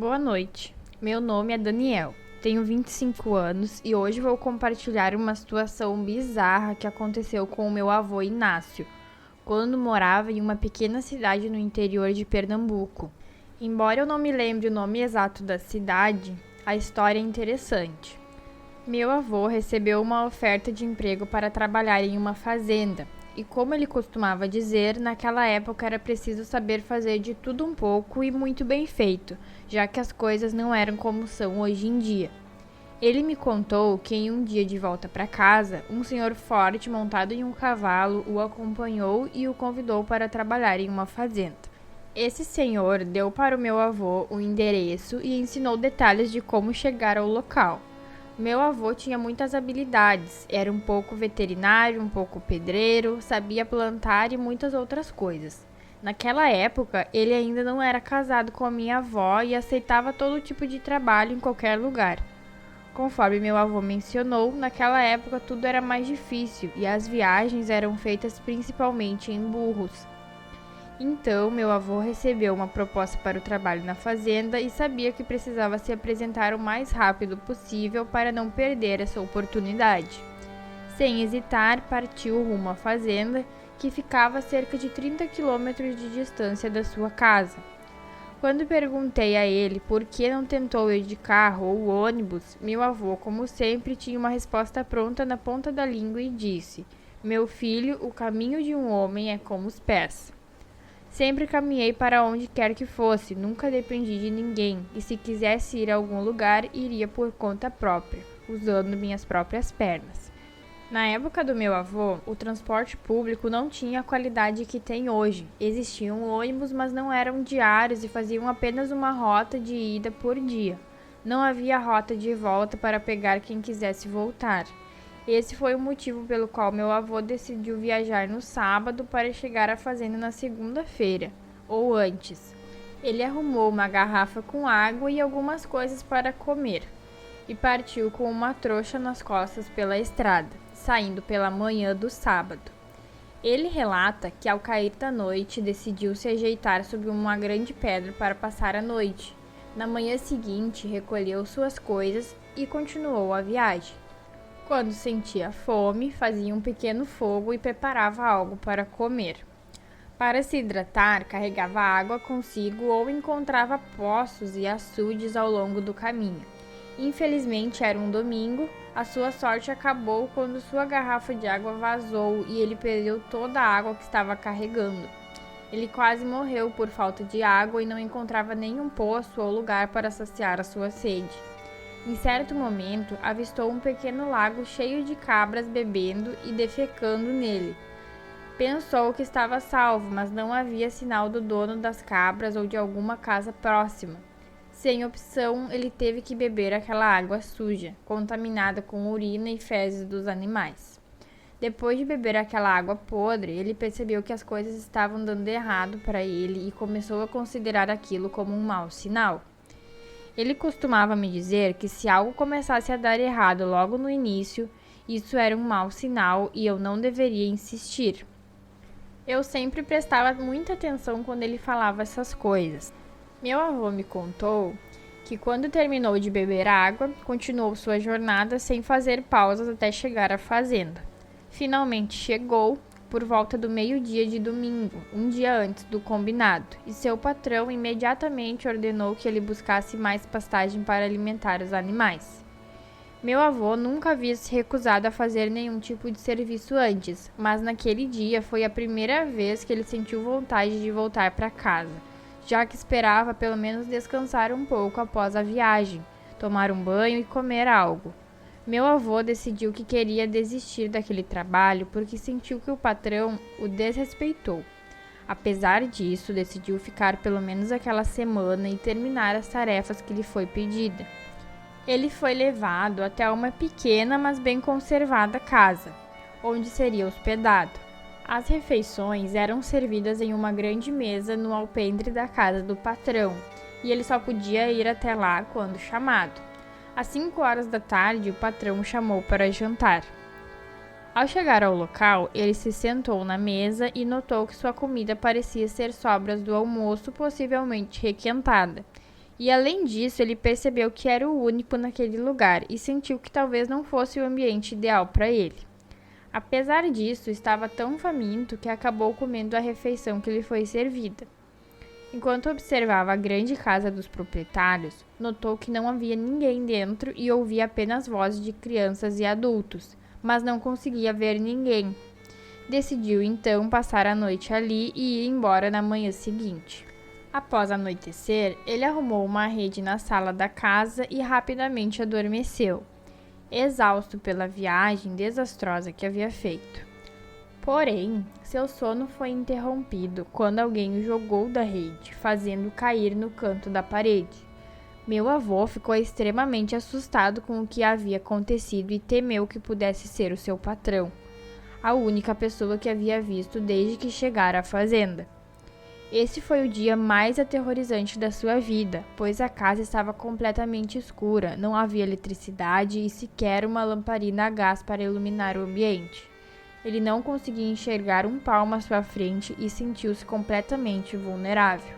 Boa noite, meu nome é Daniel, tenho 25 anos e hoje vou compartilhar uma situação bizarra que aconteceu com o meu avô Inácio, quando morava em uma pequena cidade no interior de Pernambuco. Embora eu não me lembre o nome exato da cidade, a história é interessante. Meu avô recebeu uma oferta de emprego para trabalhar em uma fazenda, e como ele costumava dizer, naquela época era preciso saber fazer de tudo um pouco e muito bem feito, já que as coisas não eram como são hoje em dia. Ele me contou que em um dia de volta para casa, um senhor forte montado em um cavalo o acompanhou e o convidou para trabalhar em uma fazenda. Esse senhor deu para o meu avô o endereço e ensinou detalhes de como chegar ao local. Meu avô tinha muitas habilidades, era um pouco veterinário, um pouco pedreiro, sabia plantar e muitas outras coisas. Naquela época, ele ainda não era casado com a minha avó e aceitava todo tipo de trabalho em qualquer lugar. Conforme meu avô mencionou, naquela época tudo era mais difícil e as viagens eram feitas principalmente em burros. Então, meu avô recebeu uma proposta para o trabalho na fazenda e sabia que precisava se apresentar o mais rápido possível para não perder essa oportunidade. Sem hesitar, partiu rumo à fazenda, que ficava a cerca de 30 quilômetros de distância da sua casa. Quando perguntei a ele por que não tentou ir de carro ou ônibus, meu avô, como sempre, tinha uma resposta pronta na ponta da língua e disse: "Meu filho, o caminho de um homem é como os pés." Sempre caminhei para onde quer que fosse, nunca dependi de ninguém, e se quisesse ir a algum lugar, iria por conta própria, usando minhas próprias pernas. Na época do meu avô, o transporte público não tinha a qualidade que tem hoje. Existiam ônibus, mas não eram diários e faziam apenas uma rota de ida por dia. Não havia rota de volta para pegar quem quisesse voltar. Esse foi o motivo pelo qual meu avô decidiu viajar no sábado para chegar à fazenda na segunda-feira, ou antes. Ele arrumou uma garrafa com água e algumas coisas para comer, e partiu com uma trouxa nas costas pela estrada, saindo pela manhã do sábado. Ele relata que ao cair da noite decidiu se ajeitar sob uma grande pedra para passar a noite. Na manhã seguinte, recolheu suas coisas e continuou a viagem. Quando sentia fome, fazia um pequeno fogo e preparava algo para comer. Para se hidratar, carregava água consigo ou encontrava poços e açudes ao longo do caminho. Infelizmente era um domingo, a sua sorte acabou quando sua garrafa de água vazou e ele perdeu toda a água que estava carregando. Ele quase morreu por falta de água e não encontrava nenhum poço ou lugar para saciar a sua sede. Em certo momento, avistou um pequeno lago cheio de cabras bebendo e defecando nele. Pensou que estava salvo, mas não havia sinal do dono das cabras ou de alguma casa próxima. Sem opção, ele teve que beber aquela água suja, contaminada com urina e fezes dos animais. Depois de beber aquela água podre, ele percebeu que as coisas estavam dando errado para ele e começou a considerar aquilo como um mau sinal. Ele costumava me dizer que se algo começasse a dar errado logo no início, isso era um mau sinal e eu não deveria insistir. Eu sempre prestava muita atenção quando ele falava essas coisas. Meu avô me contou que quando terminou de beber água, continuou sua jornada sem fazer pausas até chegar à fazenda. Finalmente chegou, por volta do meio-dia de domingo, um dia antes do combinado, e seu patrão imediatamente ordenou que ele buscasse mais pastagem para alimentar os animais. Meu avô nunca havia se recusado a fazer nenhum tipo de serviço antes, mas naquele dia foi a primeira vez que ele sentiu vontade de voltar para casa, já que esperava pelo menos descansar um pouco após a viagem, tomar um banho e comer algo. Meu avô decidiu que queria desistir daquele trabalho porque sentiu que o patrão o desrespeitou. Apesar disso, decidiu ficar pelo menos aquela semana e terminar as tarefas que lhe foi pedida. Ele foi levado até uma pequena, mas bem conservada casa, onde seria hospedado. As refeições eram servidas em uma grande mesa no alpendre da casa do patrão, e ele só podia ir até lá quando chamado. Às 5 horas da tarde, o patrão o chamou para jantar. Ao chegar ao local, ele se sentou na mesa e notou que sua comida parecia ser sobras do almoço, possivelmente requentada, E além disso, ele percebeu que era o único naquele lugar e sentiu que talvez não fosse o ambiente ideal para ele. Apesar disso, estava tão faminto que acabou comendo a refeição que lhe foi servida. Enquanto observava a grande casa dos proprietários, notou que não havia ninguém dentro e ouvia apenas vozes de crianças e adultos, mas não conseguia ver ninguém. Decidiu então passar a noite ali e ir embora na manhã seguinte. Após anoitecer, ele arrumou uma rede na sala da casa e rapidamente adormeceu, exausto pela viagem desastrosa que havia feito. Porém, seu sono foi interrompido quando alguém o jogou da rede, fazendo cair no canto da parede. Meu avô ficou extremamente assustado com o que havia acontecido e temeu que pudesse ser o seu patrão, a única pessoa que havia visto desde que chegara à fazenda. Esse foi o dia mais aterrorizante da sua vida, pois a casa estava completamente escura, não havia eletricidade e sequer uma lamparina a gás para iluminar o ambiente. Ele não conseguia enxergar um palmo à sua frente e sentiu-se completamente vulnerável.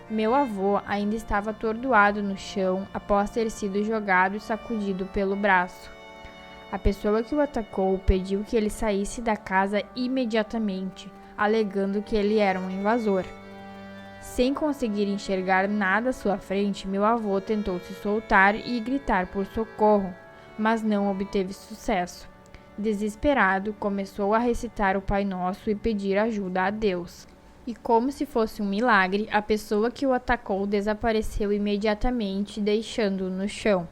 Meu avô ainda estava atordoado no chão após ter sido jogado e sacudido pelo braço. A pessoa que o atacou pediu que ele saísse da casa imediatamente, alegando que ele era um invasor. Sem conseguir enxergar nada à sua frente, meu avô tentou se soltar e gritar por socorro, mas não obteve sucesso. Desesperado, começou a recitar o Pai Nosso e pedir ajuda a Deus. E como se fosse um milagre, a pessoa que o atacou desapareceu imediatamente, deixando-o no chão.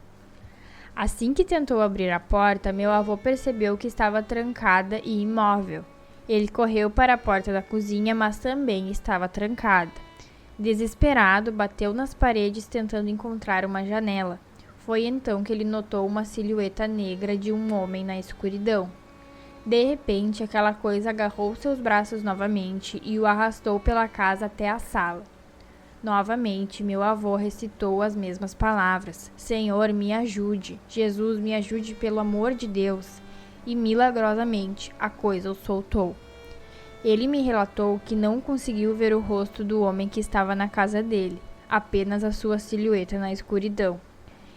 Assim que tentou abrir a porta, meu avô percebeu que estava trancada e imóvel. Ele correu para a porta da cozinha, mas também estava trancada. Desesperado, bateu nas paredes tentando encontrar uma janela. Foi então que ele notou uma silhueta negra de um homem na escuridão. De repente, aquela coisa agarrou seus braços novamente e o arrastou pela casa até a sala. Novamente, meu avô recitou as mesmas palavras: Senhor, me ajude. Jesus, me ajude pelo amor de Deus. E milagrosamente, a coisa o soltou. Ele me relatou que não conseguiu ver o rosto do homem que estava na casa dele, apenas a sua silhueta na escuridão.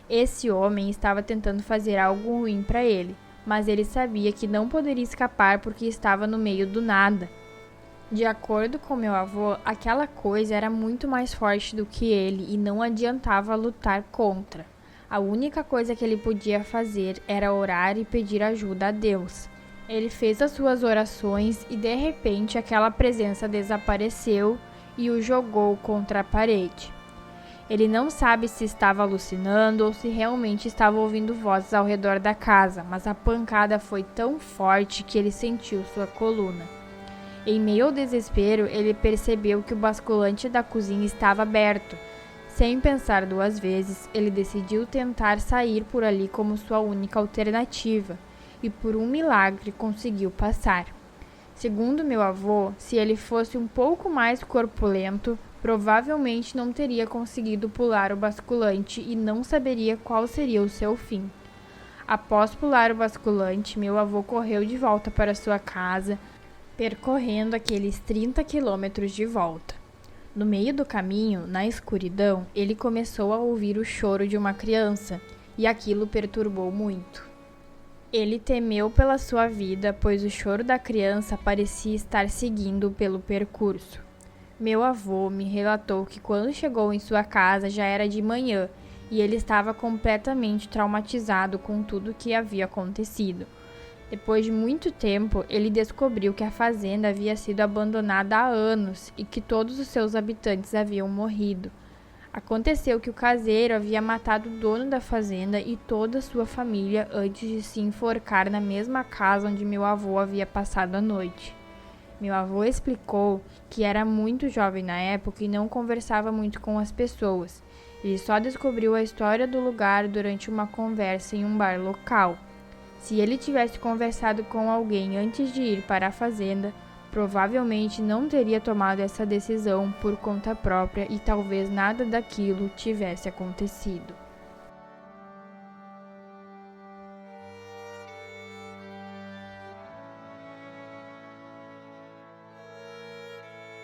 Esse homem estava tentando fazer algo ruim para ele, mas ele sabia que não poderia escapar porque estava no meio do nada. De acordo com meu avô, aquela coisa era muito mais forte do que ele e não adiantava lutar contra. A única coisa que ele podia fazer era orar e pedir ajuda a Deus. Ele fez as suas orações e de repente aquela presença desapareceu e o jogou contra a parede. Ele não sabe se estava alucinando ou se realmente estava ouvindo vozes ao redor da casa, mas a pancada foi tão forte que ele sentiu sua coluna. Em meio ao desespero, ele percebeu que o basculante da cozinha estava aberto. Sem pensar duas vezes, ele decidiu tentar sair por ali como sua única alternativa, e por um milagre conseguiu passar. Segundo meu avô, se ele fosse um pouco mais corpulento, provavelmente não teria conseguido pular o basculante e não saberia qual seria o seu fim. Após pular o basculante, meu avô correu de volta para sua casa, percorrendo aqueles 30 quilômetros de volta. No meio do caminho, na escuridão, ele começou a ouvir o choro de uma criança, e aquilo perturbou muito. Ele temeu pela sua vida, pois o choro da criança parecia estar seguindo pelo percurso. Meu avô me relatou que quando chegou em sua casa já era de manhã e ele estava completamente traumatizado com tudo o que havia acontecido. Depois de muito tempo, ele descobriu que a fazenda havia sido abandonada há anos e que todos os seus habitantes haviam morrido. Aconteceu que o caseiro havia matado o dono da fazenda e toda a sua família antes de se enforcar na mesma casa onde meu avô havia passado a noite. Meu avô explicou que era muito jovem na época e não conversava muito com as pessoas. Ele só descobriu a história do lugar durante uma conversa em um bar local. Se ele tivesse conversado com alguém antes de ir para a fazenda, provavelmente não teria tomado essa decisão por conta própria e talvez nada daquilo tivesse acontecido.